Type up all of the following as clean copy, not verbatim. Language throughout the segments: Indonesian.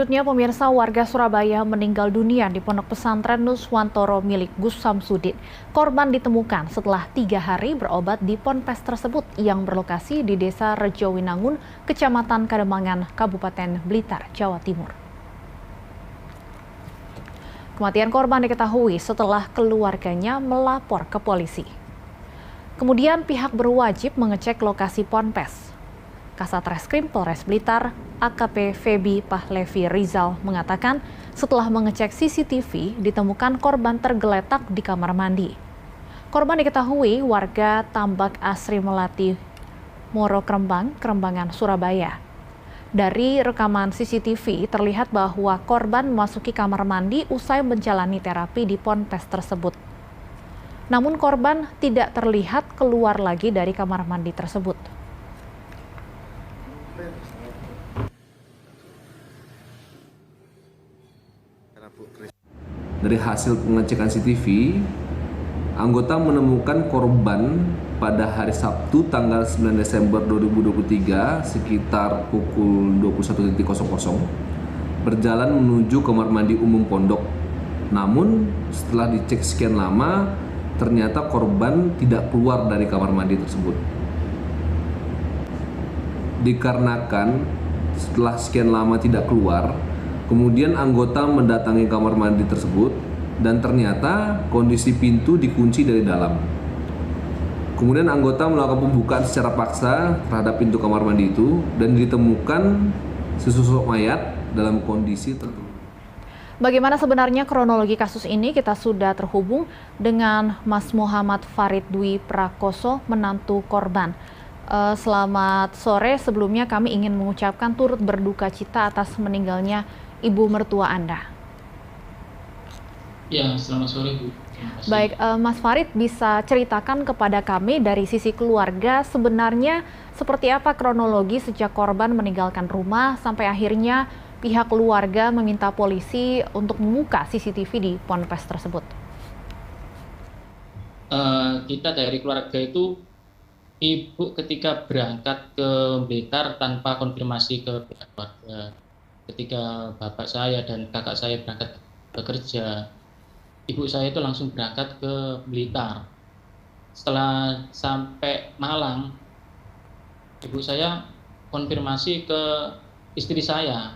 Selanjutnya, pemirsa, warga Surabaya meninggal dunia di pondok pesantren Nuswantoro milik Gus Samsudin. Korban ditemukan setelah 3 hari berobat di ponpes tersebut yang berlokasi di Desa Rejowinangun, Kecamatan Kademangan, Kabupaten Blitar, Jawa Timur. Kematian korban diketahui setelah keluarganya melapor ke polisi. Kemudian pihak berwajib mengecek lokasi ponpes. Kasat Reskrim Polres Blitar, AKP Feby Pahlevi Rizal mengatakan setelah mengecek CCTV ditemukan korban tergeletak di kamar mandi. Korban diketahui warga Tambak Asri Melati, Moro Krembang, Krembangan, Surabaya. Dari rekaman CCTV terlihat bahwa korban memasuki kamar mandi usai menjalani terapi di ponpes tersebut. Namun korban tidak terlihat keluar lagi dari kamar mandi tersebut. Dari hasil pengecekan CCTV, anggota menemukan korban pada hari Sabtu tanggal 9 Desember 2023 sekitar pukul 21.00 berjalan menuju kamar mandi umum pondok. Namun setelah dicek sekian lama, ternyata korban tidak keluar dari kamar mandi tersebut. Dikarenakan setelah sekian lama tidak keluar, kemudian anggota mendatangi kamar mandi tersebut dan ternyata kondisi pintu dikunci dari dalam. Kemudian anggota melakukan pembukaan secara paksa terhadap pintu kamar mandi itu dan ditemukan sesosok mayat dalam kondisi tertutup. Bagaimana sebenarnya kronologi kasus ini? Kita sudah terhubung dengan Mas Muhammad Farid Dwi Prakoso, menantu korban. Selamat sore, sebelumnya kami ingin mengucapkan turut berduka cita atas meninggalnya ibu mertua Anda. Ya, selamat sore Bu. Baik, Mas Farid bisa ceritakan kepada kami dari sisi keluarga sebenarnya seperti apa kronologi sejak korban meninggalkan rumah sampai akhirnya pihak keluarga meminta polisi untuk membuka CCTV di ponpes tersebut. Kita dari keluarga itu, ibu ketika berangkat ke Blitar tanpa konfirmasi ke pihak keluarga. Ketika bapak saya dan kakak saya berangkat bekerja, ibu saya itu langsung berangkat ke Blitar. Setelah sampai Malang, ibu saya konfirmasi ke istri saya,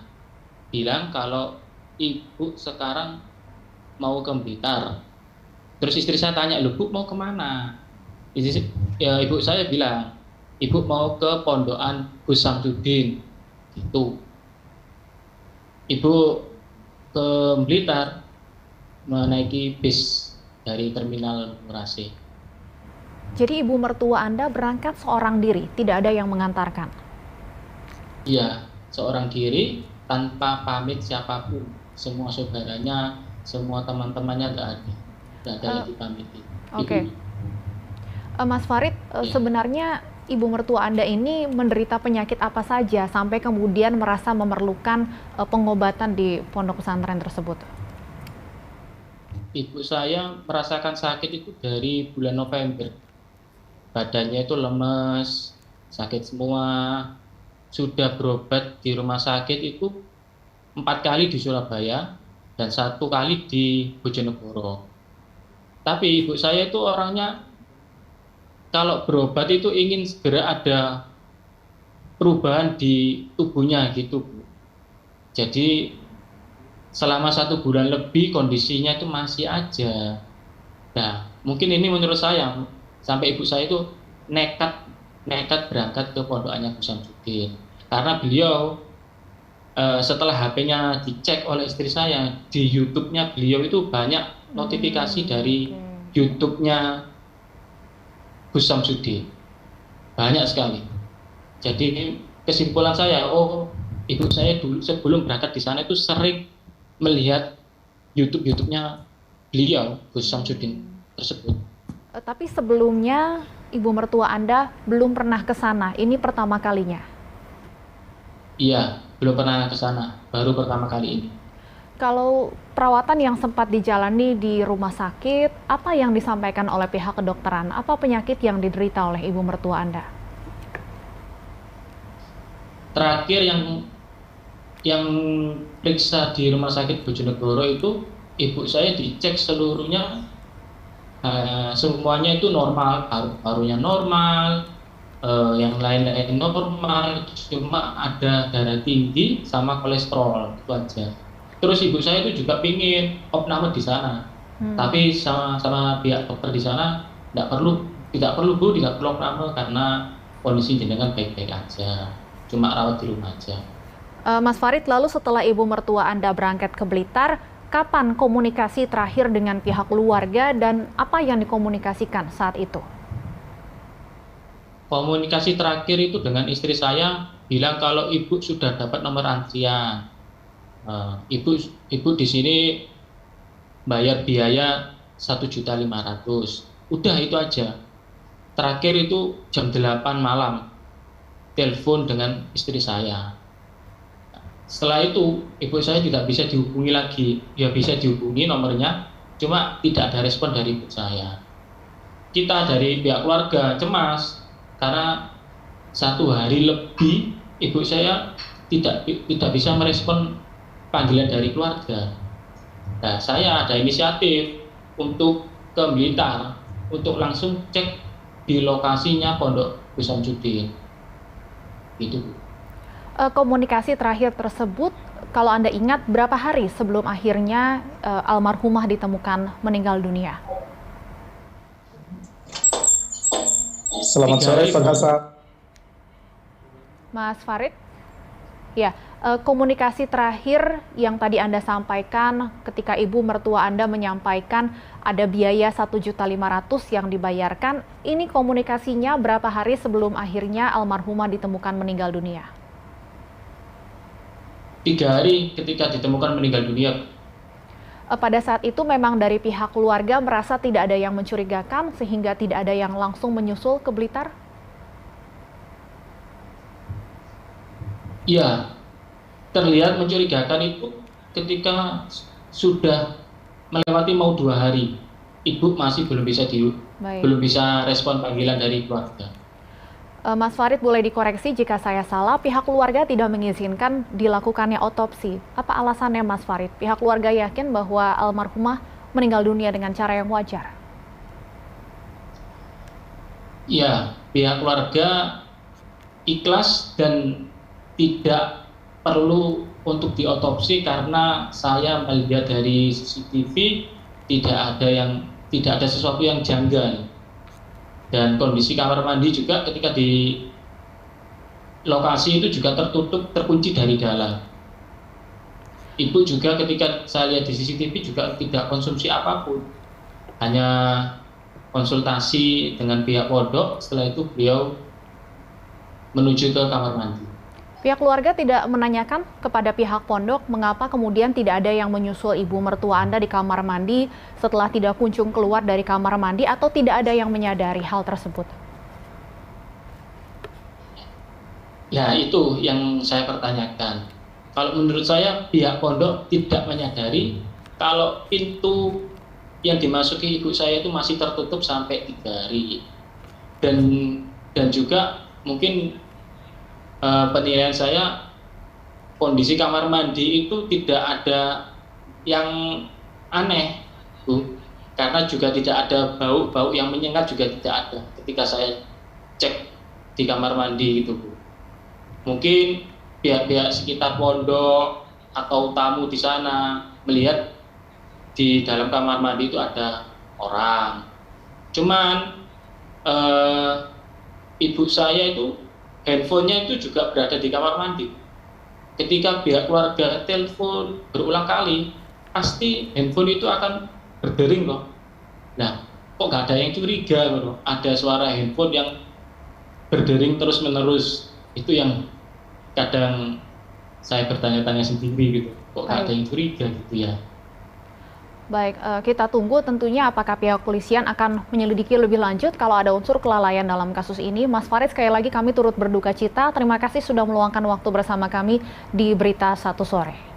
bilang kalau ibu sekarang mau ke Blitar. Terus istri saya tanya, "Loh Bu, mau kemana?" Ibu saya bilang, "Ibu mau ke pondokan Gus Samsudin." Gitu. Ibu ke Blitar menaiki bis dari terminal Murase. Jadi ibu mertua Anda berangkat seorang diri, tidak ada yang mengantarkan? Iya, seorang diri tanpa pamit siapapun. Semua saudaranya, semua teman-temannya tidak ada yang dipamiti. Oke. Mas Farid, sebenarnya ibu mertua Anda ini menderita penyakit apa saja sampai kemudian merasa memerlukan pengobatan di pondok pesantren tersebut? Ibu saya merasakan sakit itu dari bulan November. Badannya itu lemes, sakit semua. Sudah berobat di rumah sakit itu 4 kali di Surabaya dan 1 kali di Bojonegoro. Tapi ibu saya itu orangnya kalau berobat itu ingin segera ada perubahan di tubuhnya gitu, Bu. Jadi selama 1 bulan lebih kondisinya itu masih aja. Nah, mungkin ini menurut saya sampai ibu saya itu nekat berangkat ke pondokannya Gus Samsudin. Karena beliau setelah HP-nya dicek oleh istri saya, di YouTube-nya beliau itu banyak notifikasi dari YouTube-nya Gus Samsudin. Banyak sekali. Jadi kesimpulan saya, ibu saya dulu sebelum berangkat di sana itu sering melihat YouTube-nya beliau, Gus Samsudin tersebut. Tapi sebelumnya ibu mertua Anda belum pernah ke sana, ini pertama kalinya? Iya, belum pernah ke sana, baru pertama kali ini. Kalau perawatan yang sempat dijalani di rumah sakit, apa yang disampaikan oleh pihak kedokteran? Apa penyakit yang diderita oleh ibu mertua Anda? Terakhir yang yang periksa di Rumah Sakit Bojonegoro itu ibu saya dicek seluruhnya, semuanya itu normal, parunya normal, yang lain-lain normal, cuma ada darah tinggi sama kolesterol itu aja. Terus ibu saya itu juga pingin opname di sana, tapi sama pihak dokter di sana tidak perlu Bu, tidak perlu opname karena kondisi jenengan baik-baik aja, cuma rawat di rumah aja. Mas Farid, lalu setelah ibu mertua Anda berangkat ke Blitar, kapan komunikasi terakhir dengan pihak keluarga dan apa yang dikomunikasikan saat itu? Komunikasi terakhir itu dengan istri saya bilang kalau ibu sudah dapat nomor antrian. Ibu di sini bayar biaya 1.500.000. Udah itu aja. Terakhir itu jam 8 malam. Telepon dengan istri saya. Setelah itu ibu saya tidak bisa dihubungi lagi. Ya bisa dihubungi nomornya, cuma tidak ada respon dari ibu saya. Kita dari pihak keluarga cemas karena 1 hari lebih ibu saya tidak bisa merespon panggilan dari keluarga. Nah, saya ada inisiatif untuk ke Blitar untuk langsung cek di lokasinya Pondok Gus Samsudin. Itu. Komunikasi terakhir tersebut, kalau Anda ingat, berapa hari sebelum akhirnya almarhumah ditemukan meninggal dunia? Selamat sore, Pak Hasan. Mas Farid? Ya, komunikasi terakhir yang tadi Anda sampaikan ketika ibu mertua Anda menyampaikan ada biaya 1.500.000 yang dibayarkan, ini komunikasinya berapa hari sebelum akhirnya almarhumah ditemukan meninggal dunia? 3 hari ketika ditemukan meninggal dunia. Pada saat itu memang dari pihak keluarga merasa tidak ada yang mencurigakan sehingga tidak ada yang langsung menyusul ke Blitar? Ya, terlihat mencurigakan itu ketika sudah melewati mau 2 hari, ibu masih belum bisa respon panggilan dari keluarga. Mas Farid, boleh dikoreksi jika saya salah, pihak keluarga tidak mengizinkan dilakukannya otopsi. Apa alasannya, Mas Farid? Pihak keluarga yakin bahwa almarhumah meninggal dunia dengan cara yang wajar? Ya, pihak keluarga ikhlas dan tidak perlu untuk diotopsi karena saya melihat dari CCTV tidak ada sesuatu yang janggal. Dan kondisi kamar mandi juga ketika di lokasi itu juga terkunci dari dalam. Ibu juga ketika saya lihat di CCTV juga tidak konsumsi apapun, hanya konsultasi dengan pihak pondok. Setelah itu beliau menuju ke kamar mandi. Pihak keluarga tidak menanyakan kepada pihak pondok mengapa kemudian tidak ada yang menyusul ibu mertua Anda di kamar mandi setelah tidak kunjung keluar dari kamar mandi, atau tidak ada yang menyadari hal tersebut? Ya, itu yang saya pertanyakan. Kalau menurut saya pihak pondok tidak menyadari kalau pintu yang dimasuki ibu saya itu masih tertutup sampai 3 hari. Dan juga mungkin penilaian saya, kondisi kamar mandi itu tidak ada yang aneh, Bu. Karena juga tidak ada bau yang menyengat, juga tidak ada ketika saya cek di kamar mandi itu, Bu. Mungkin pihak-pihak sekitar pondok atau tamu di sana melihat di dalam kamar mandi itu ada orang. Cuman ibu saya itu handphonenya itu juga berada di kamar mandi. Ketika pihak keluarga telepon berulang kali, pasti handphone itu akan berdering kok. Nah, kok nggak ada yang curiga bro? Ada suara handphone yang berdering terus-menerus. Itu yang kadang saya bertanya-tanya sendiri gitu. Kok nggak ada yang curiga gitu ya. Baik, kita tunggu tentunya apakah pihak kepolisian akan menyelidiki lebih lanjut kalau ada unsur kelalaian dalam kasus ini. Mas Farid, sekali lagi kami turut berduka cita. Terima kasih sudah meluangkan waktu bersama kami di Berita Satu Sore.